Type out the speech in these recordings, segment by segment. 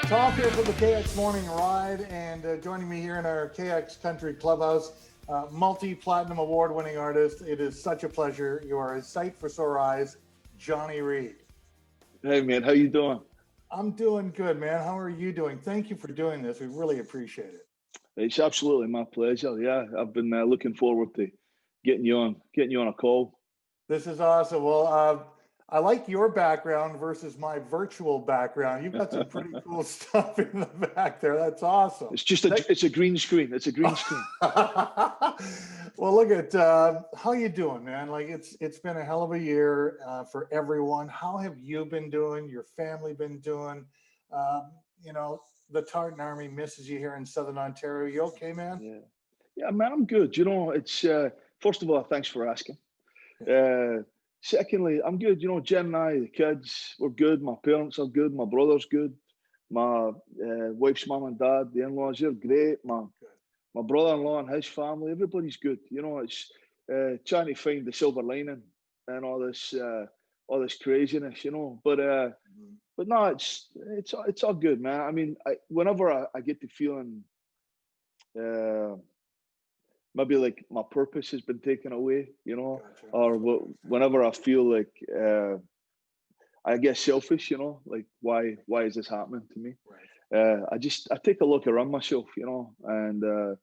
Tom here for the KX Morning Ride, and joining me here in our KX Country Clubhouse, multi-platinum award-winning artist. It is such a pleasure. You are a sight for sore eyes, Johnny Reid. Hey man, how you doing? I'm doing good, man. How are you doing? Thank you for doing this. We really appreciate it. It's absolutely my pleasure. Yeah, I've been looking forward to getting you on a call. This is awesome. Well, I like your background versus my virtual background. You've got some pretty cool stuff in the back there. That's awesome. It's a green screen. It's a green screen. Well, look at how you doing, man. Like it's been a hell of a year for everyone. How have you been doing? Your family been doing? You know, the Tartan Army misses you here in Southern Ontario. You okay, man? Yeah, man, I'm good. You know, it's first of all, thanks for asking. Secondly, I'm good. You know, Jen and I, the kids, we're good. My parents are good. My brother's good. My wife's mum and dad, the in-laws, they're great. My brother-in-law and his family, everybody's good. You know, it's trying to find the silver lining and all this craziness. You know, but no, it's all good, man. I mean, whenever I get the feeling, maybe like my purpose has been taken away, you know, Gotcha. or whenever I feel like I get selfish, you know, like why is this happening to me? Right. I take a look around myself, you know, and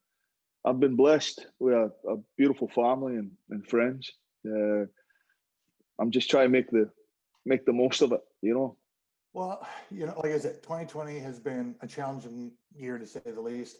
I've been blessed with a beautiful family and friends. I'm just trying to make the most of it, you know. Well, you know, like I said, 2020 has been a challenging year to say the least.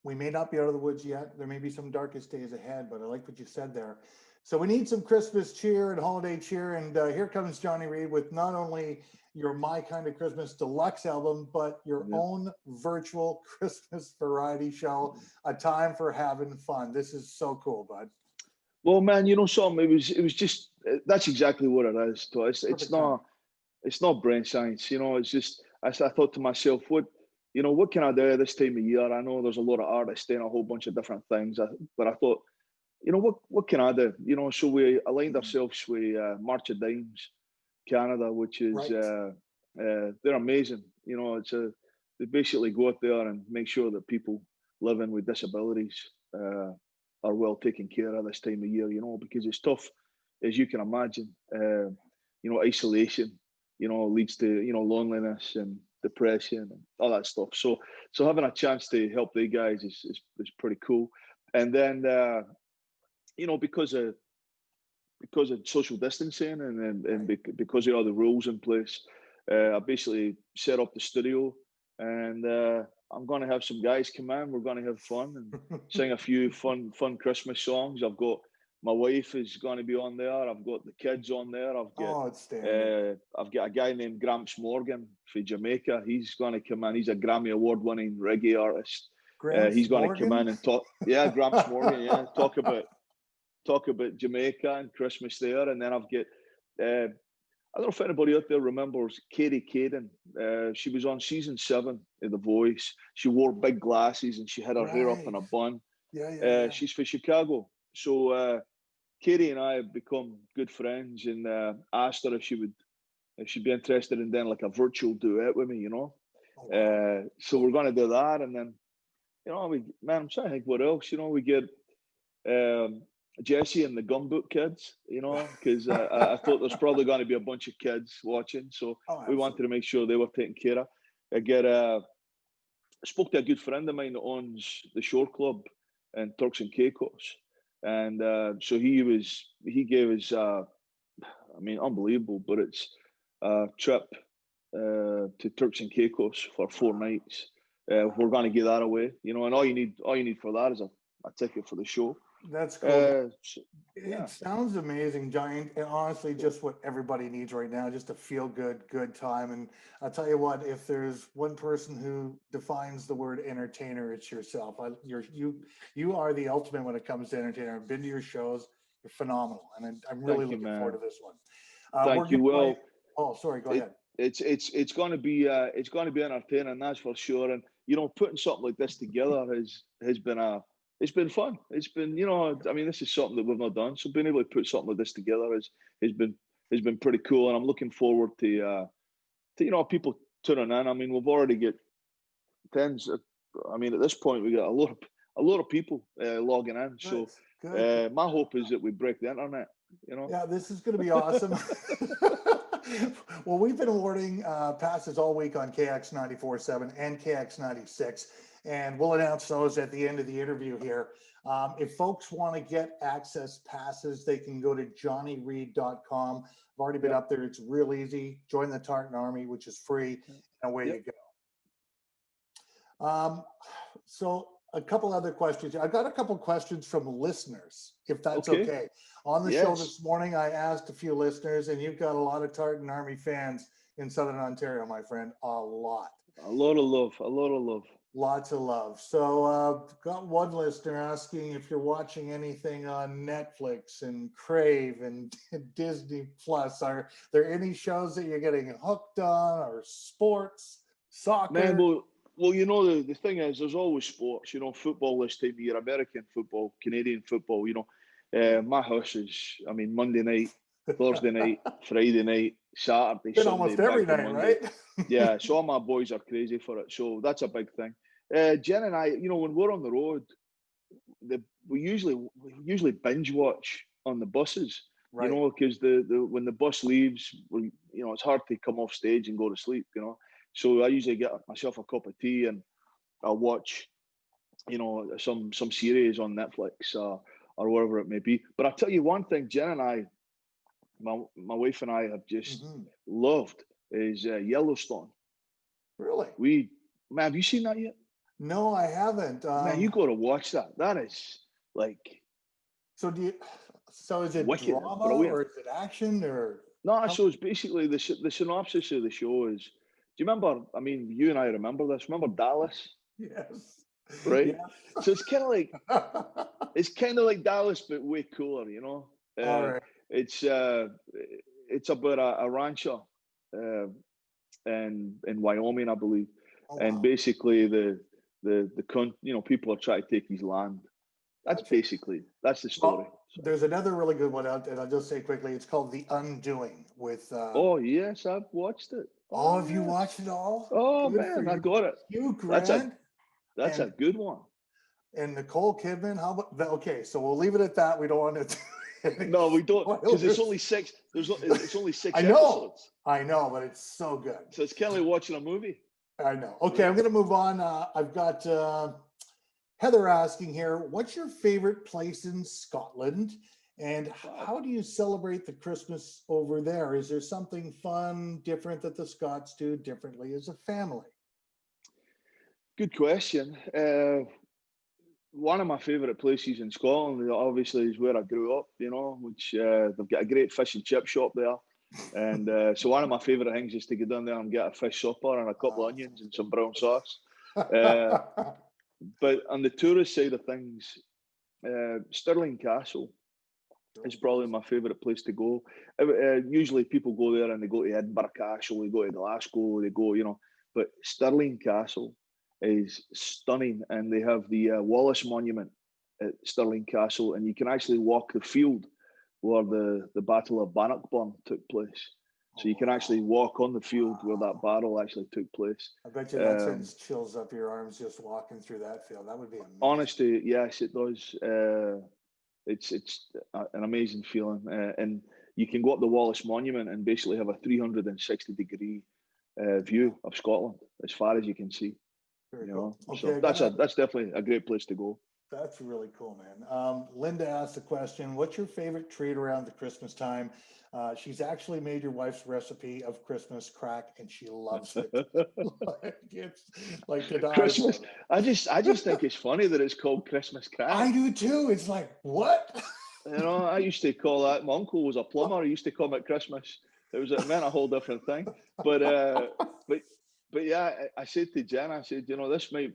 We may not be out of the woods yet. There may be some darkest days ahead, but I like what you said there. So we need some Christmas cheer and holiday cheer. And here comes Johnny Reid with not only your My Kind of Christmas deluxe album, but your own virtual Christmas variety show, A Time for Having Fun. This is so cool, bud. Well, man, you know something. It was just that's exactly what it is. So it's not brain science, you know. It's just I thought to myself, what can I do this time of year? I know there's a lot of artists doing a whole bunch of different things, but I thought, you know, what can I do? You know, so we aligned ourselves with March of Dimes Canada, which is they're amazing. You know, they basically go out there and make sure that people living with disabilities are well taken care of this time of year. You know, because it's tough, as you can imagine. You know, isolation, you know, leads to, you know, loneliness and depression and all that stuff. So having a chance to help the guys is pretty cool. And then you know, because of social distancing and because of all the rules in place, I basically set up the studio, and I'm going to have some guys come in. We're going to have fun and sing a few fun Christmas songs. I've got my wife is going to be on there. I've got the kids on there. I've got a guy named Gramps Morgan from Jamaica. He's going to come in. He's a Grammy award-winning reggae artist. He's going to come in and talk. Yeah, Gramps Morgan. Yeah, talk about Jamaica and Christmas there. And then I've got I don't know if anybody out there remembers Katie Caden. She was on season 7 of The Voice. She wore big glasses and she had her hair up in a bun. She's from Chicago. So Katie and I have become good friends, and asked her if she'd be interested in doing like a virtual duet with me, you know. So we're going to do that, and then, you know, I'm trying to think what else. You know, we get Jesse and the Gumboot kids, you know, because I thought there's probably going to be a bunch of kids watching, so we wanted to make sure they were taken care of. I spoke to a good friend of mine that owns the Shore Club in Turks and Caicos. And so he gave us, I mean, unbelievable, but it's a trip to Turks and Caicos for 4 nights. We're going to give that away, you know, and all you need for that is a ticket for the show. That's cool. It sounds amazing, Giant, and honestly, just what everybody needs right now, just a feel good time. And I'll tell you what, if there's one person who defines the word entertainer, it's yourself. You are the ultimate when it comes to entertainer. I've been to your shows; you're phenomenal, and I'm really looking forward to this one. Thank you. Well, sorry, go ahead. It's going to be entertaining, that's for sure. And you know, putting something like this together has been it's been fun. It's been, you know, I mean, this is something that we've not done. So being able to put something like this together has been pretty cool. And I'm looking forward to you know, people tuning in. I mean, we've already got tens. I mean, at this point, we got a lot of people logging in. So Good. my hope is that we break the internet. You know. Yeah, this is going to be awesome. Well, we've been awarding passes all week on KX 94.7 and KX 96, and we'll announce those at the end of the interview here. If folks want to get access passes, they can go to johnnyreid.com. I've already been up there. It's real easy. Join the Tartan Army, which is free, and away you go. So a couple other questions. I've got a couple questions from listeners, if that's okay. On the show this morning, I asked a few listeners, and you've got a lot of Tartan Army fans in Southern Ontario, my friend. A lot. A lot of love. A lot of love. Lots of love. So got one listener asking if you're watching anything on Netflix and Crave and Disney Plus. Are there any shows that you're getting hooked on, or sports, soccer? Man, well, you know, the thing is, there's always sports. You know, football this time of year, American football, Canadian football. You know, my house is, I mean, Monday night, Thursday night, Friday night, Saturday, Sunday, almost every night, Monday. right? Yeah, so all my boys are crazy for it. So that's a big thing. Jen and I, you know, when we're on the road, we usually binge watch on the buses. Right. You know, because when the bus leaves, you know, it's hard to come off stage and go to sleep. You know, so I usually get myself a cup of tea and I'll watch, you know, some series on Netflix or wherever it may be. But I'll tell you one thing, Jen and I, my wife and I have just loved is Yellowstone. Really? Man, have you seen that yet? No, I haven't. Man, you got to watch that. That is like. So is it wicked, drama brilliant. Or is it action or? No, so it's basically the synopsis of the show is. Do you remember? I mean, you and I remember this. Remember Dallas? Yes. Right. Yeah. So it's kind of like Dallas, but way cooler. You know. All right. It's about a rancher in Wyoming, I believe, and basically the you know, people are trying to take his land. That's that's the story. Well, there's another really good one out, and I'll just say quickly, it's called The Undoing with oh yes, I've watched it. Oh, have you watched it all? Oh good man, I got it. Hugh Grant. That's a good one. And Nicole Kidman. How about okay, so we'll leave it at that. We don't want to No, we don't, because it's only 6. It's only 6 episodes. I know, but it's so good. So it's kind of like watching a movie. I know. Okay, I'm going to move on. I've got Heather asking here, what's your favorite place in Scotland? And how do you celebrate the Christmas over there? Is there something fun, different that the Scots do differently as a family? Good question. One of my favourite places in Scotland, obviously, is where I grew up, you know, which they've got a great fish and chip shop there. And so one of my favourite things is to go down there and get a fish supper and a couple of onions and some brown sauce. But on the tourist side of things, Stirling Castle is probably my favourite place to go. Usually people go there and they go to Edinburgh Castle, they go to Glasgow, they go, you know, but Stirling Castle is stunning, and they have the Wallace Monument at Stirling Castle, and you can actually walk the field where the Battle of Bannockburn took place. So you can actually walk on the field where that battle actually took place. I bet you that sends chills up your arms just walking through that field. That would be amazing. Honestly, yes, it does. It's an amazing feeling, and you can go up the Wallace Monument and basically have a 360-degree view of Scotland as far as you can see. Very you cool. know, okay, so that's definitely a great place to go. That's really cool, man. Linda asked the question, what's your favorite treat around the Christmas time? She's actually made your wife's recipe of Christmas crack, and she loves it. It's like to die Christmas. I just think it's funny that it's called Christmas crack. I do too. It's like, what? You know, I used to call that. My uncle was a plumber. He used to come at Christmas. It meant a whole different thing. But yeah, I said to Jen, I said, you know, this might.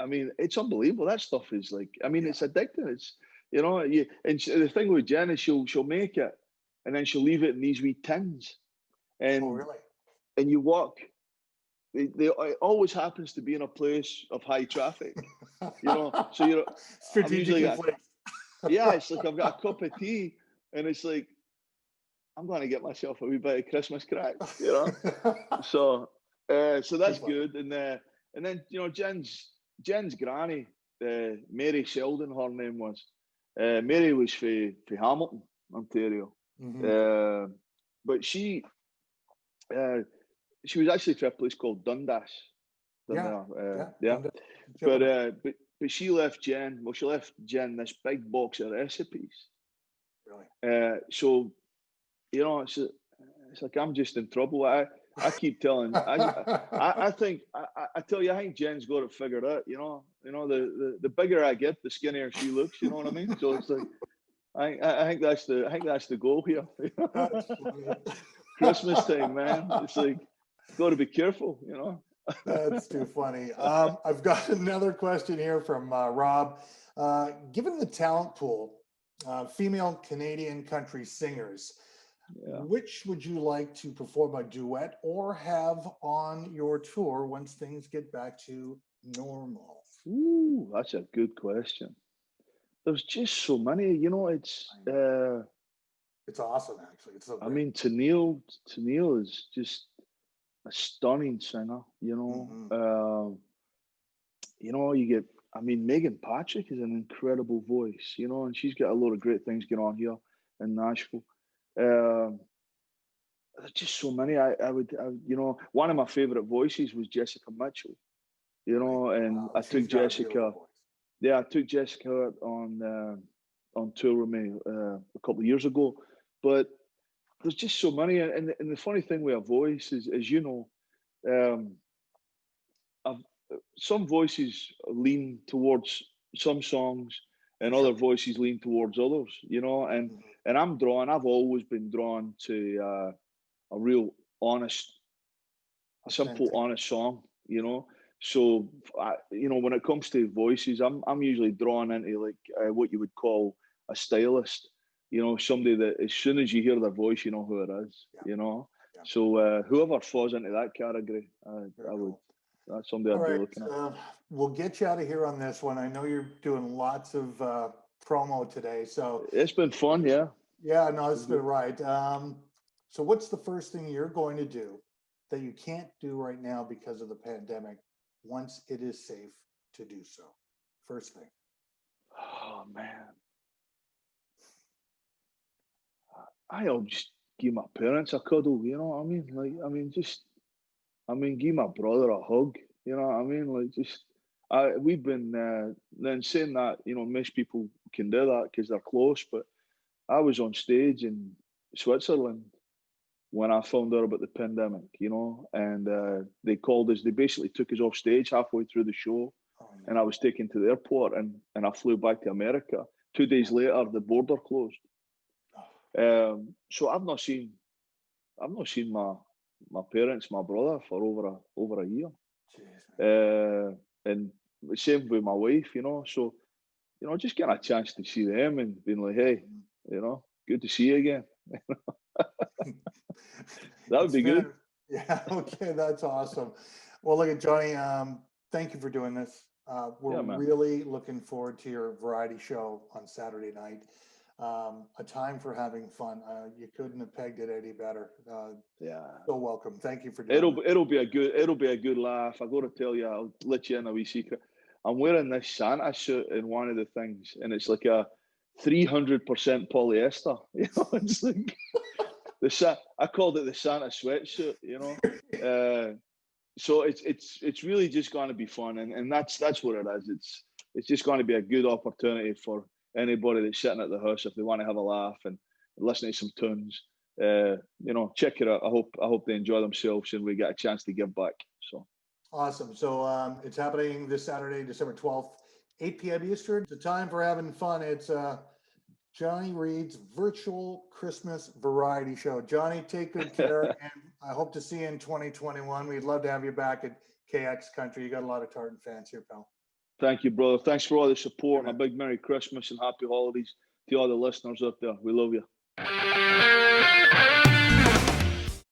I mean, it's unbelievable. That stuff is like, I mean, it's addictive. It's, you know, and the thing with Jen is she'll make it, and then she'll leave it in these wee tins, and and you walk. It always happens to be in a place of high traffic, you know. So you're strategically yeah, it's like I've got a cup of tea, and it's like I'm going to get myself a wee bit of Christmas crack, you know. So So that's good. And then Jen's granny, Mary Sheldon, her name was. Mary was for Hamilton, Ontario. Mm-hmm. But she was actually for a place called Dundas. Yeah. But she left Jen. Well, she left Jen this big box of recipes. Really? So it's like I'm just in trouble. I keep telling. I think I tell you, I think Jen's got it figured out. The bigger I get, the skinnier she looks. You know what I mean? So it's like I think that's the goal here. Christmas time, man. It's like got to be careful. That's too funny. I've got another question here from Rob. Given the talent pool, female Canadian country singers, which would you like to perform a duet or have on your tour once things get back to normal? Ooh, that's a good question. There's just so many, it's awesome, actually. It's so great. I mean, Tennille is just a stunning singer, Mm-hmm. You get, Megan Patrick is an incredible voice, and she's got a lot of great things going on here in Nashville. There's just so many. I would, one of my favorite voices was Jessica Mitchell, and wow, I took Jessica. I took Jessica on tour with me a couple of years ago, but there's just so many. And the funny thing with a voice is, some voices lean towards some songs, and other voices lean towards others. And I've always been drawn to a real honest, simple, honest song. So when it comes to voices, I'm usually drawn into like what you would call a stylist. Somebody that as soon as you hear their voice, you know who it is. So whoever falls into that category, that's somebody I'd be looking at. We'll get you out of here on this one. I know you're doing lots of promo today, so it's been fun. Yeah, no, it's been right. So what's the first thing you're going to do that you can't do right now because of the pandemic once it is safe to do so? First thing. Oh man, I'll just give my parents a cuddle. You know what I mean? Give my brother a hug. You know what I mean? We've been then saying that, most people can do that because they're close, but I was on stage in Switzerland when I found out about the pandemic, and they called us. They basically took us off stage halfway through the show, and I was taken to the airport, and I flew back to America. 2 days later, the border closed. So I've not seen my parents, my brother for over a year. And same with my wife, So just getting a chance to see them and being like, hey, good to see you again. That would be good. Yeah. Okay. That's awesome. Well, look at Johnny. Thank you for doing this. We're really looking forward to your variety show on Saturday night. A time for having fun. You couldn't have pegged it any better. So welcome. Thank you for doing it. It'll be a good laugh. I got to tell you, I'll let you in a wee secret. I'm wearing this Santa suit in one of the things, and it's like a 300% polyester. It's like I called it the Santa sweatsuit. So it's really just going to be fun, and that's what it is. It's just going to be a good opportunity for anybody that's sitting at the house if they want to have a laugh and listen to some tunes. Check it out. I hope they enjoy themselves and we get a chance to give back. So awesome. So it's happening this Saturday, December 12th, 8 p.m. Eastern. It's a time for having fun. It's Johnny Reid's virtual Christmas variety show. Johnny, take good care, and I hope to see you in 2021. We'd love to have you back at KX Country. You got a lot of Tartan fans here, pal. Thank you, brother. Thanks for all the support, and a big Merry Christmas and Happy Holidays to all the listeners out there. We love you.